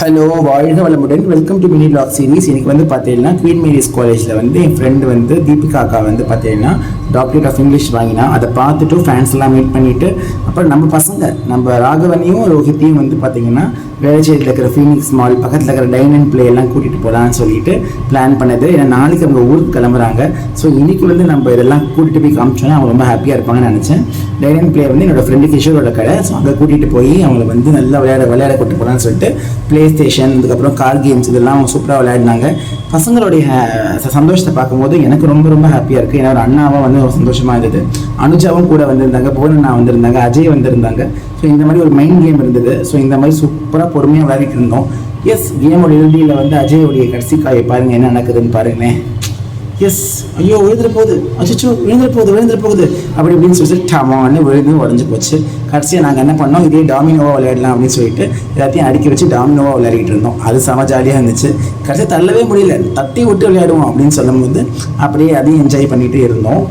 Hello, வாழ்க வளமுடன். Welcome to mini blog series. இன்னைக்கு வந்து பார்த்தீங்கன்னா குவீன் மேரிஸ் காலேஜில் வந்து என் ஃப்ரெண்டு வந்து தீபிகா அக்கா வந்து பார்த்தீங்கன்னா டாக்டரேட் ஆஃப் இங்கிலீஷ் வாங்கினா. அதை பார்த்துட்டு ஃபேன்ஸ் எல்லாம் மீட் பண்ணிவிட்டு அப்புறம் நம்ம பசங்க நம்ம ராகவனையும் ரோஹித்தையும் வந்து பார்த்தீங்கன்னா வேளச்சேரியில் இருக்கிற ஃபீனிக்ஸ் மால் பக்கத்தில் இருக்கிற டைன் அண்ட் பிளே எல்லாம் கூட்டிகிட்டு போகலான்னு சொல்லிட்டு பிளான் பண்ணது. ஏன்னா நாளைக்கு அவங்க ஊருக்கு கிளம்புறாங்க. ஸோ இன்னைக்கு வந்து நம்ம இதெல்லாம் கூட்டிகிட்டு போய் காமிச்சோன்னா அவங்க ரொம்ப ஹாப்பியாக இருப்பாங்கன்னு நினச்சேன். டைன் அண்ட் பிளே வந்து என்னோடய ஃப்ரெண்டு கிஷோரோட கடை. ஸோ அங்கே கூட்டிகிட்டு போய் அவங்களை வந்து நல்லா விளையாட கூட்டு போகலான்னு சொல்லிட்டு ப்ளே ஸ்டேஷன், அதுக்கப்புறம் கார் கேம்ஸ் இதெல்லாம் அவங்க சூப்பராக விளையாடினாங்க. பசங்களுடைய சந்தோஷத்தை பார்க்கும்போது எனக்கு ரொம்ப ரொம்ப ஹாப்பியாக இருக்குது. ஏன்னா ஒரு அண்ணாவும் வந்து ஒரு சந்தோஷமாக இருந்தது. அனுஜாவும் கூட வந்திருந்தாங்க, புவனண்ணா வந்திருந்தாங்க, அஜய் வந்திருந்தாங்க. ஸோ இந்த மாதிரி ஒரு மைண்ட் கேம் இருந்தது. ஸோ இந்த மாதிரி சூப்பராக பொறுமையாக விளையாடிட்டு இருந்தோம். எஸ், கேமோட இறுதியில் வந்து அஜயோடைய கடைசி காயை பாருங்கள், என்ன நடக்குதுன்னு பாருங்களேன். எஸ், ஐயோ விழுந்துட போகுது, அச்சோ விழுந்துட போகுது அப்படி இப்படின்னு சொல்லிட்டு டமான்னு விழுந்து உடஞ்சி போச்சு. கடைசியாக நாங்கள் என்ன பண்ணோம், இதே டாமினோவாக விளையாடலாம் அப்படின்னு சொல்லிட்டு எல்லாத்தையும் அடுக்கி வச்சு டாமினோவாக விளையாடிட்டு இருந்தோம். அது செம ஜாலியாக இருந்துச்சு. கடைசியாக தள்ளவே முடியல, தட்டி விட்டு விளையாடுவோம் அப்படின்னு சொல்லும் போது அப்படியே அதையும் என்ஜாய் பண்ணிகிட்டு இருந்தோம்.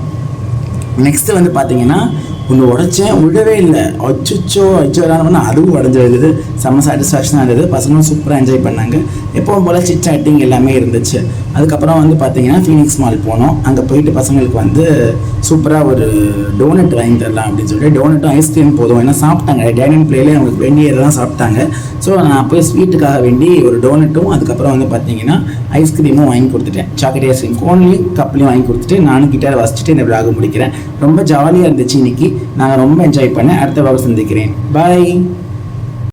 நெக்ஸ்ட்டு வந்து பார்த்தீங்கன்னா ஒன்று உடைச்சேன், விடவே இல்லை. அச்சோ பண்ணால் அதுவும் உடஞ்சிருந்தது. செம்ம சாட்டிஸ்ஃபேக்ஷனாக இருந்தது. பசங்களும் சூப்பராக என்ஜாய் பண்ணாங்க. எப்பவும் போல் சிட் சாட்டிங் எல்லாமே இருந்துச்சு. அதுக்கப்புறம் வந்து பார்த்தீங்கன்னா ஃபீனிக்ஸ் மால் போனோம். அங்கே போயிட்டு பசங்களுக்கு வந்து சூப்பராக ஒரு டோனட் வாங்கி தரலாம் அப்படின்னு சொல்லிட்டு டோனட்டும் ஐஸ்கிரீம் போதும் ஏன்னா சாப்பிட்டாங்க. டைனிங் பிளேலே அவங்களுக்கு வேண்டியதெல்லாம் சாப்பிட்டாங்க. ஸோ நான் போய் ஸ்வீட்டுக்காக வேண்டி ஒரு டோனட்டும் அதுக்கப்புறம் வந்து பார்த்தீங்கன்னா ஐஸ்கிரீமும் வாங்கி கொடுத்துட்டேன். சாக்லேட் ஐஸ்கிரீம் கோன்லையும் கப்லையும் வாங்கி கொடுத்துட்டு நானும் கிட்டாரை வச்சுட்டு இந்த விளாக முடிக்கிறேன். ரொம்ப ஜாலியாக இருந்துச்சு இன்னைக்கு. நாங்கள் ரொம்ப என்ஜாய் பண்ணேன். அடுத்த வாரம் சந்திக்கிறேன். பாய்.